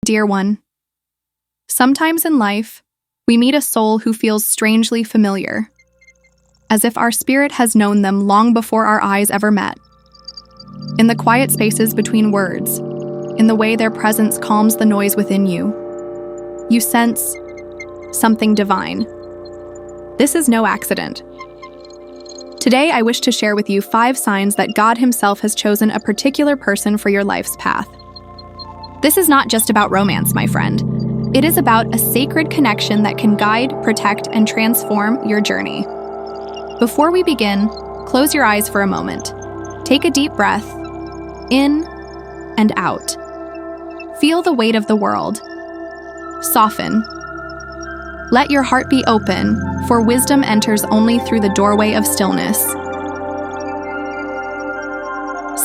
Dear one, sometimes in life, we meet a soul who feels strangely familiar, as if our spirit has known them long before our eyes ever met. In the quiet spaces between words, in the way their presence calms the noise within you, you sense something divine. This is no accident. Today, I wish to share with you 5 signs that God Himself has chosen a particular person for your life's path. This is not just about romance, my friend. It is about a sacred connection that can guide, protect, and transform your journey. Before we begin, close your eyes for a moment. Take a deep breath, in and out. Feel the weight of the world. Soften. Let your heart be open, for wisdom enters only through the doorway of stillness.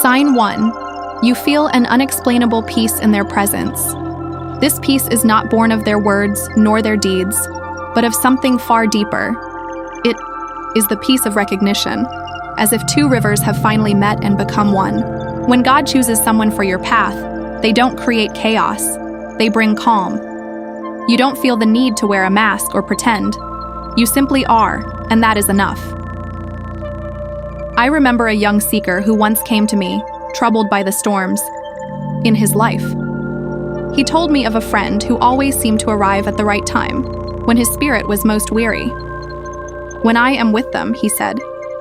Sign 1. You feel an unexplainable peace in their presence. This peace is not born of their words nor their deeds, but of something far deeper. It is the peace of recognition, as if 2 rivers have finally met and become one. When God chooses someone for your path, they don't create chaos, they bring calm. You don't feel the need to wear a mask or pretend. You simply are, and that is enough. I remember a young seeker who once came to me, troubled by the storms in his life. He told me of a friend who always seemed to arrive at the right time, when his spirit was most weary. When I am with them, he said,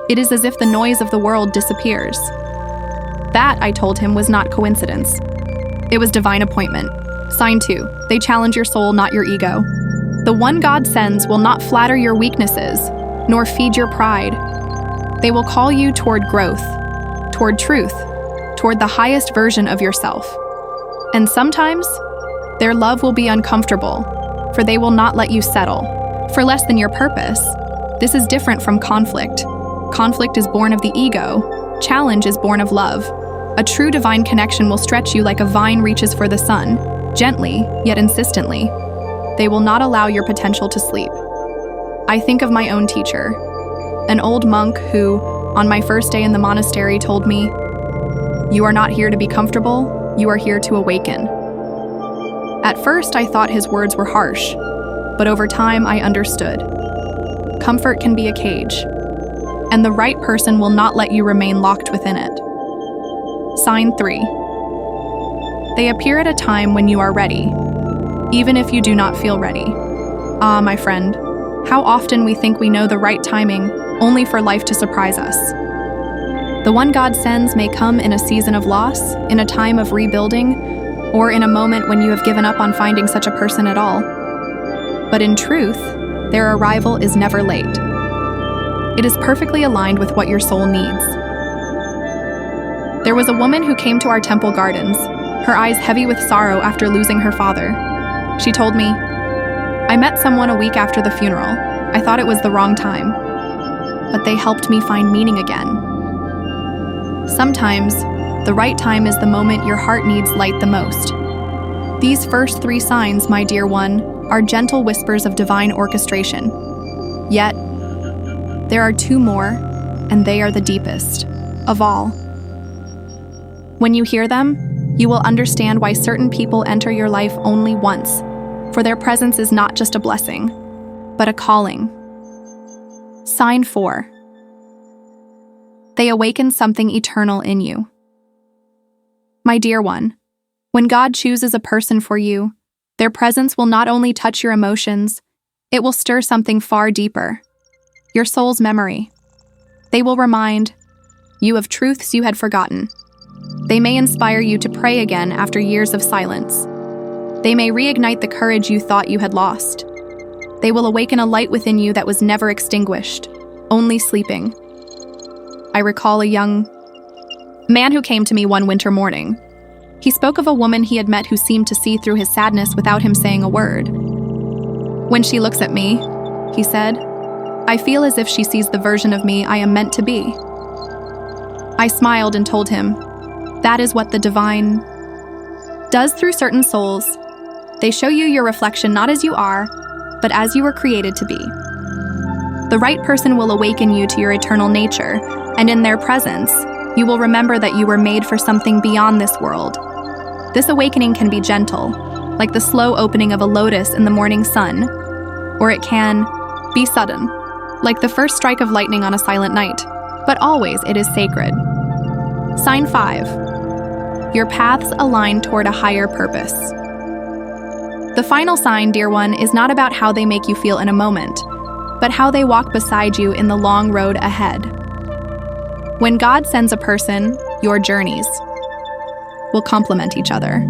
it is as if the noise of the world disappears. That, I told him, was not coincidence. It was divine appointment. Sign 2. They challenge your soul, not your ego. The one God sends will not flatter your weaknesses, nor feed your pride. They will call you toward growth, toward truth, toward the highest version of yourself. And sometimes, their love will be uncomfortable, for they will not let you settle for less than your purpose. This is different from conflict. Conflict is born of the ego. Challenge is born of love. A true divine connection will stretch you like a vine reaches for the sun, gently, yet insistently. They will not allow your potential to sleep. I think of my own teacher, an old monk who, on my first day in the monastery, told me, "You are not here to be comfortable, you are here to awaken." At first, I thought his words were harsh, but over time, I understood. Comfort can be a cage, and the right person will not let you remain locked within it. Sign 3. They appear at a time when you are ready, even if you do not feel ready. Ah, my friend, how often we think we know the right timing, only for life to surprise us. The one God sends may come in a season of loss, in a time of rebuilding, or in a moment when you have given up on finding such a person at all. But in truth, their arrival is never late. It is perfectly aligned with what your soul needs. There was a woman who came to our temple gardens, her eyes heavy with sorrow after losing her father. She told me, "I met someone a week after the funeral. I thought it was the wrong time, but they helped me find meaning again." Sometimes, the right time is the moment your heart needs light the most. These first 3 signs, my dear one, are gentle whispers of divine orchestration. Yet, there are 2 more, and they are the deepest of all. When you hear them, you will understand why certain people enter your life only once, for their presence is not just a blessing, but a calling. Sign 4. They awaken something eternal in you. My dear one, when God chooses a person for you, their presence will not only touch your emotions, it will stir something far deeper, your soul's memory. They will remind you of truths you had forgotten. They may inspire you to pray again after years of silence. They may reignite the courage you thought you had lost. They will awaken a light within you that was never extinguished, only sleeping. I recall a young man who came to me one winter morning. He spoke of a woman he had met who seemed to see through his sadness without him saying a word. "When she looks at me," he said, "I feel as if she sees the version of me I am meant to be." I smiled and told him, "That is what the divine does through certain souls. They show you your reflection not as you are, but as you were created to be. The right person will awaken you to your eternal nature, and in their presence, you will remember that you were made for something beyond this world. This awakening can be gentle, like the slow opening of a lotus in the morning sun, or it can be sudden, like the first strike of lightning on a silent night, but always it is sacred. Sign 5. Your paths align toward a higher purpose. The final sign, dear one, is not about how they make you feel in a moment, but how they walk beside you in the long road ahead. When God sends a person, your journeys will complement each other.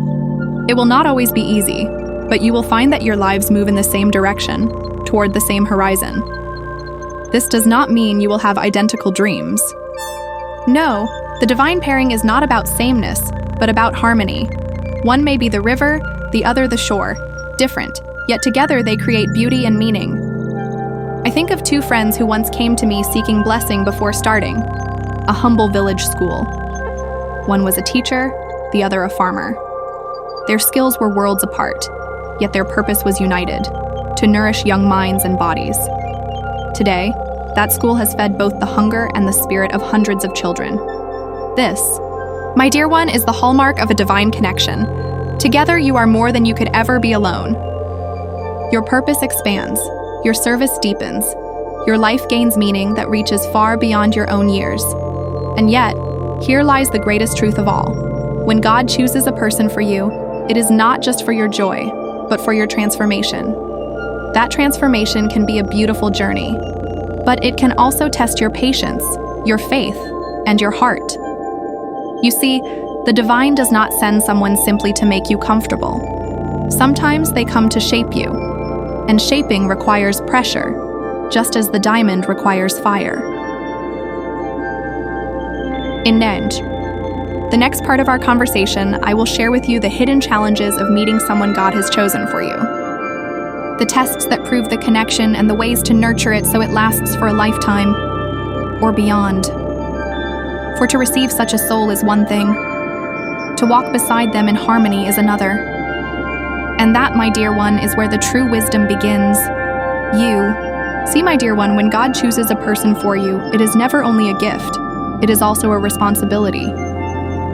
It will not always be easy, but you will find that your lives move in the same direction, toward the same horizon. This does not mean you will have identical dreams. No, the divine pairing is not about sameness, but about harmony. One may be the river, the other the shore, different, yet together they create beauty and meaning. I think of two friends who once came to me seeking blessing before starting a humble village school. One was a teacher, the other a farmer. Their skills were worlds apart, yet their purpose was united, to nourish young minds and bodies. Today, that school has fed both the hunger and the spirit of hundreds of children. This, my dear one, is the hallmark of a divine connection. Together you are more than you could ever be alone. Your purpose expands, your service deepens, your life gains meaning that reaches far beyond your own years. And yet, here lies the greatest truth of all. When God chooses a person for you, it is not just for your joy, but for your transformation. That transformation can be a beautiful journey, but it can also test your patience, your faith, and your heart. You see, the divine does not send someone simply to make you comfortable. Sometimes they come to shape you, and shaping requires pressure, just as the diamond requires fire. In the next part of our conversation, I will share with you the hidden challenges of meeting someone God has chosen for you. The tests that prove the connection and the ways to nurture it so it lasts for a lifetime or beyond. For to receive such a soul is one thing, to walk beside them in harmony is another. And that, my dear one, is where the true wisdom begins. See, my dear one, when God chooses a person for you, it is never only a gift, it is also a responsibility.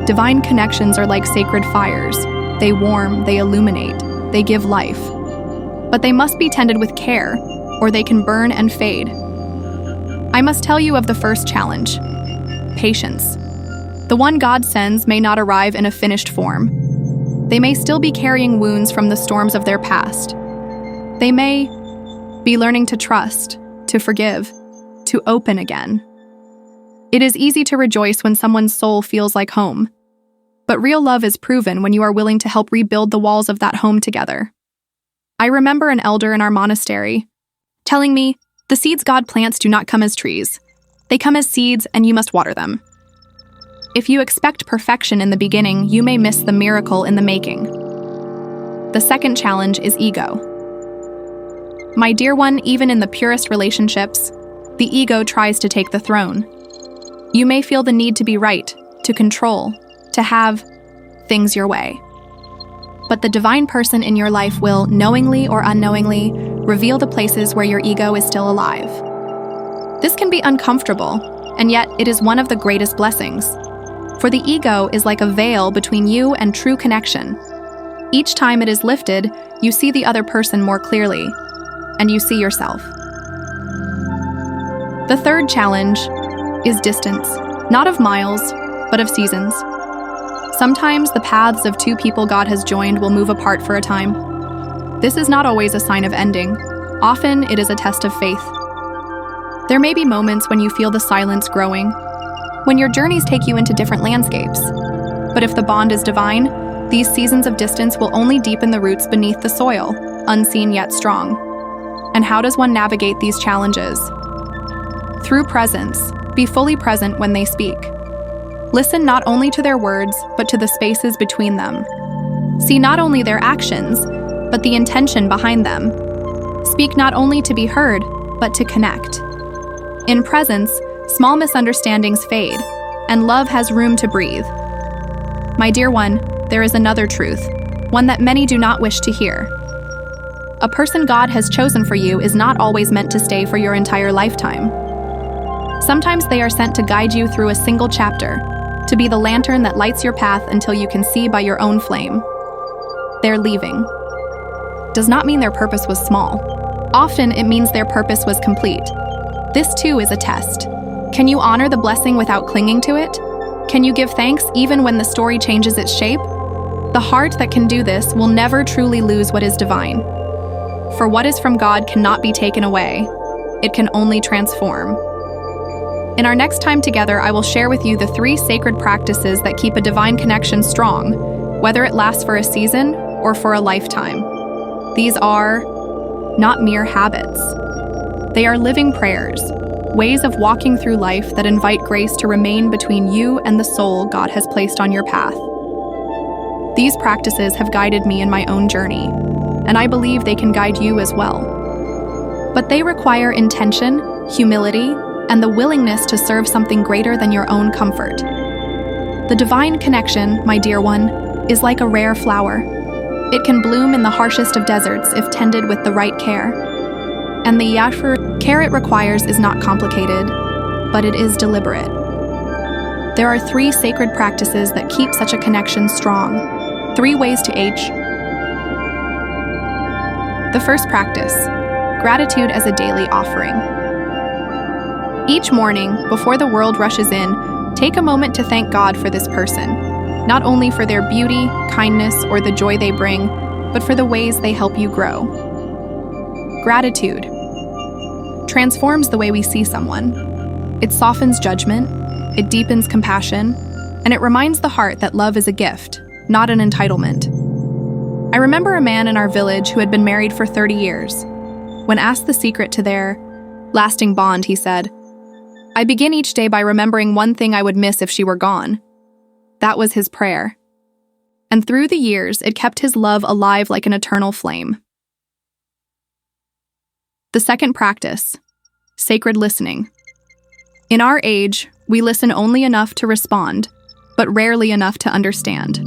Divine connections are like sacred fires. They warm, they illuminate, they give life. But they must be tended with care, or they can burn and fade. I must tell you of the first challenge: patience. The one God sends may not arrive in a finished form. They may still be carrying wounds from the storms of their past. They may be learning to trust, to forgive, to open again. It is easy to rejoice when someone's soul feels like home. But real love is proven when you are willing to help rebuild the walls of that home together. I remember an elder in our monastery telling me, "The seeds God plants do not come as trees. They come as seeds, and you must water them." If you expect perfection in the beginning, you may miss the miracle in the making. The second challenge is ego. My dear one, even in the purest relationships, the ego tries to take the throne. You may feel the need to be right, to control, to have things your way. But the divine person in your life will, knowingly or unknowingly, reveal the places where your ego is still alive. This can be uncomfortable, and yet it is one of the greatest blessings. For the ego is like a veil between you and true connection. Each time it is lifted, you see the other person more clearly, and you see yourself. The third challenge is distance, not of miles, but of seasons. Sometimes the paths of two people God has joined will move apart for a time. This is not always a sign of ending. Often it is a test of faith. There may be moments when you feel the silence growing, when your journeys take you into different landscapes. But if the bond is divine, these seasons of distance will only deepen the roots beneath the soil, unseen yet strong. And how does one navigate these challenges? Through presence. Be fully present when they speak. Listen not only to their words, but to the spaces between them. See not only their actions, but the intention behind them. Speak not only to be heard, but to connect. In presence, small misunderstandings fade, and love has room to breathe. My dear one, there is another truth, one that many do not wish to hear. A person God has chosen for you is not always meant to stay for your entire lifetime. Sometimes they are sent to guide you through a single chapter, to be the lantern that lights your path until you can see by your own flame. They're leaving, does not mean their purpose was small. Often it means their purpose was complete. This too is a test. Can you honor the blessing without clinging to it? Can you give thanks even when the story changes its shape? The heart that can do this will never truly lose what is divine. For what is from God cannot be taken away. It can only transform. In our next time together, I will share with you the 3 sacred practices that keep a divine connection strong, whether it lasts for a season or for a lifetime. These are not mere habits. They are living prayers, ways of walking through life that invite grace to remain between you and the soul God has placed on your path. These practices have guided me in my own journey, and I believe they can guide you as well. But they require intention, humility, and the willingness to serve something greater than your own comfort. The divine connection, my dear one, is like a rare flower. It can bloom in the harshest of deserts if tended with the right care. And the care it requires is not complicated, but it is deliberate. There are 3 sacred practices that keep such a connection strong. 3 ways to H. The first practice, gratitude as a daily offering. Each morning, before the world rushes in, take a moment to thank God for this person, not only for their beauty, kindness, or the joy they bring, but for the ways they help you grow. Gratitude transforms the way we see someone. It softens judgment, it deepens compassion, and it reminds the heart that love is a gift, not an entitlement. I remember a man in our village who had been married for 30 years. When asked the secret to their lasting bond, he said, "I begin each day by remembering one thing I would miss if she were gone." That was his prayer. And through the years, it kept his love alive like an eternal flame. The second practice, sacred listening. In our age, we listen only enough to respond, but rarely enough to understand.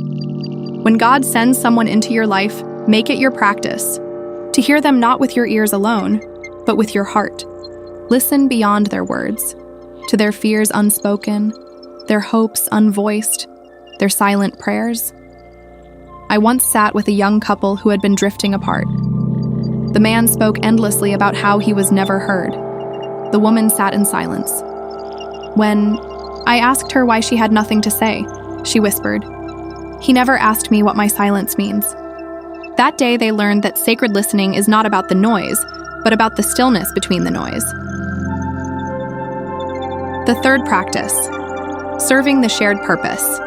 When God sends someone into your life, make it your practice to hear them not with your ears alone, but with your heart. Listen beyond their words, to their fears unspoken, their hopes unvoiced, their silent prayers. I once sat with a young couple who had been drifting apart. The man spoke endlessly about how he was never heard. The woman sat in silence. When I asked her why she had nothing to say, she whispered, "He never asked me what my silence means." That day they learned that sacred listening is not about the noise, but about the stillness between the noise. The third practice, serving the shared purpose.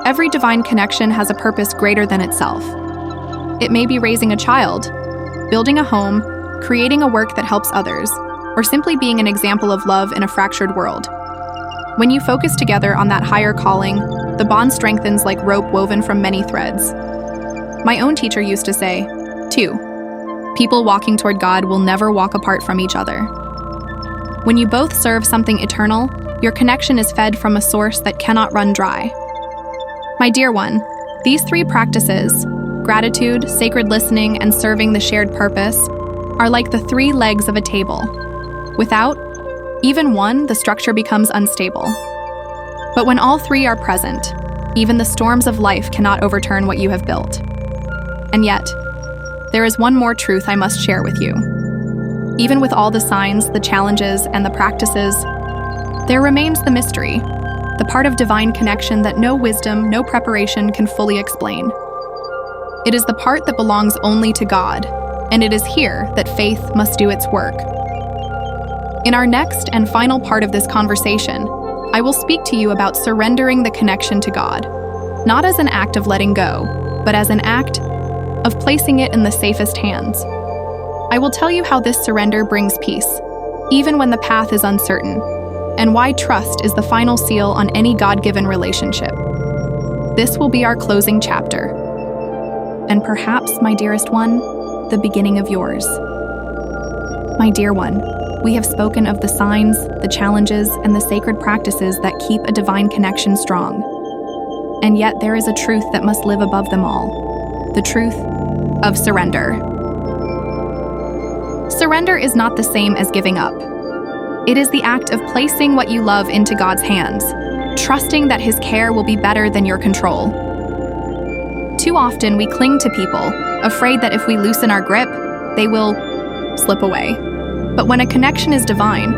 Every divine connection has a purpose greater than itself. It may be raising a child, building a home, creating a work that helps others, or simply being an example of love in a fractured world. When you focus together on that higher calling, the bond strengthens like rope woven from many threads. My own teacher used to say, 2 people walking toward God will never walk apart from each other. When you both serve something eternal, your connection is fed from a source that cannot run dry. My dear one, these 3 practices, gratitude, sacred listening, and serving the shared purpose, are like the 3 legs of a table. Without even one, the structure becomes unstable. But when all 3 are present, even the storms of life cannot overturn what you have built. And yet, there is one more truth I must share with you. Even with all the signs, the challenges, and the practices, there remains the mystery, the part of divine connection that no wisdom, no preparation can fully explain. It is the part that belongs only to God, and it is here that faith must do its work. In our next and final part of this conversation, I will speak to you about surrendering the connection to God, not as an act of letting go, but as an act of placing it in the safest hands. I will tell you how this surrender brings peace, even when the path is uncertain, and why trust is the final seal on any God-given relationship. This will be our closing chapter, and perhaps, my dearest one, the beginning of yours. My dear one, we have spoken of the signs, the challenges, and the sacred practices that keep a divine connection strong. And yet there is a truth that must live above them all, the truth of surrender. Surrender is not the same as giving up. It is the act of placing what you love into God's hands, trusting that His care will be better than your control. Too often we cling to people, afraid that if we loosen our grip, they will slip away. But when a connection is divine,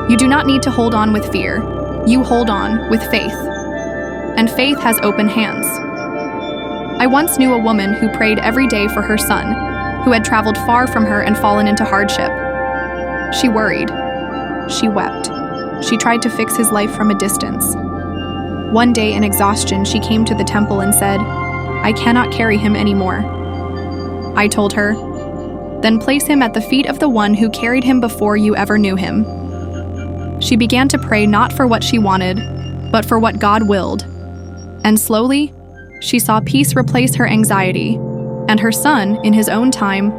you do not need to hold on with fear. You hold on with faith. And faith has open hands. I once knew a woman who prayed every day for her son, who had traveled far from her and fallen into hardship. She worried. She wept. She tried to fix his life from a distance. One day, in exhaustion, she came to the temple and said, "I cannot carry him anymore." I told her, "Then place him at the feet of the one who carried him before you ever knew him." She began to pray not for what she wanted, but for what God willed. And slowly, she saw peace replace her anxiety, and her son, in his own time,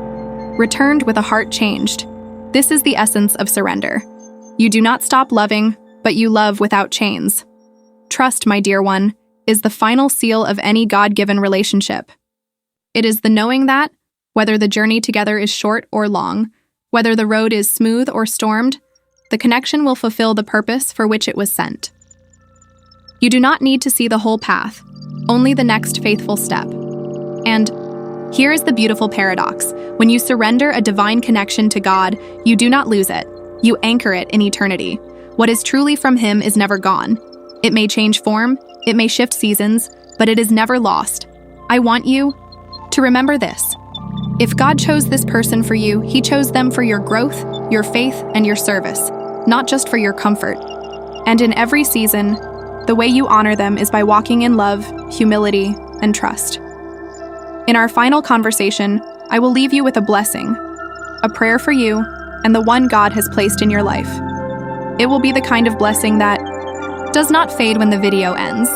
returned with a heart changed. This is the essence of surrender. You do not stop loving, but you love without chains. Trust, my dear one, is the final seal of any God-given relationship. It is the knowing that, whether the journey together is short or long, whether the road is smooth or stormed, the connection will fulfill the purpose for which it was sent. You do not need to see the whole path, only the next faithful step. And here is the beautiful paradox. When you surrender a divine connection to God, you do not lose it. You anchor it in eternity. What is truly from Him is never gone. It may change form, it may shift seasons, but it is never lost. I want you to remember this. If God chose this person for you, He chose them for your growth, your faith, and your service, not just for your comfort. And in every season, the way you honor them is by walking in love, humility, and trust. In our final conversation, I will leave you with a blessing, a prayer for you, and the one God has placed in your life. It will be the kind of blessing that does not fade when the video ends,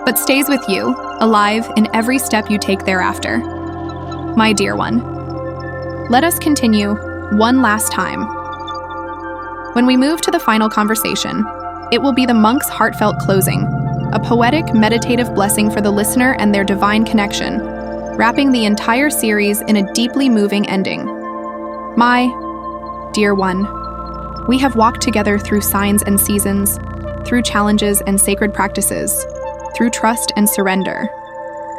but stays with you, alive in every step you take thereafter. My dear one, let us continue one last time. When we move to the final conversation, it will be the monk's heartfelt closing, a poetic, meditative blessing for the listener and their divine connection, wrapping the entire series in a deeply moving ending. My dear one, we have walked together through signs and seasons, through challenges and sacred practices, through trust and surrender.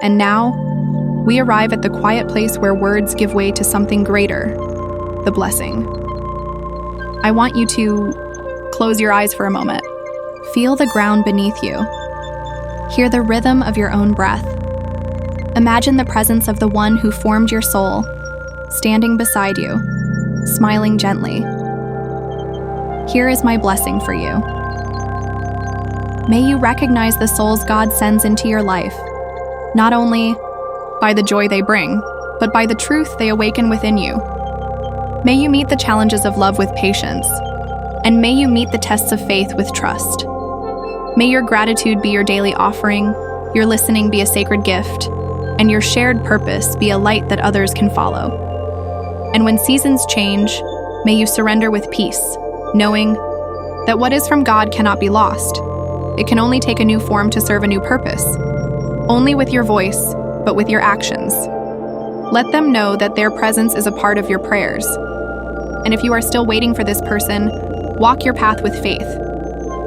And now, we arrive at the quiet place where words give way to something greater, the blessing. I want you to close your eyes for a moment. Feel the ground beneath you. Hear the rhythm of your own breath. Imagine the presence of the one who formed your soul, standing beside you, smiling gently. Here is my blessing for you. May you recognize the souls God sends into your life, not only by the joy they bring, but by the truth they awaken within you. May you meet the challenges of love with patience, and may you meet the tests of faith with trust. May your gratitude be your daily offering, your listening be a sacred gift, and your shared purpose be a light that others can follow. And when seasons change, may you surrender with peace, knowing that what is from God cannot be lost. It can only take a new form to serve a new purpose. Only with your voice, but with your actions. Let them know that their presence is a part of your prayers. And if you are still waiting for this person, walk your path with faith,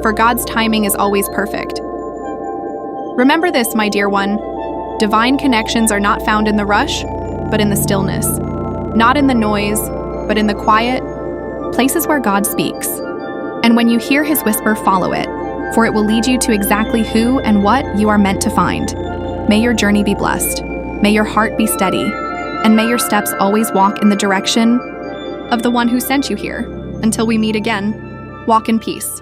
for God's timing is always perfect. Remember this, my dear one. Divine connections are not found in the rush, but in the stillness. Not in the noise, but in the quiet, places where God speaks. And when you hear His whisper, follow it, for it will lead you to exactly who and what you are meant to find. May your journey be blessed. May your heart be steady. And may your steps always walk in the direction of the one who sent you here. Until we meet again, walk in peace.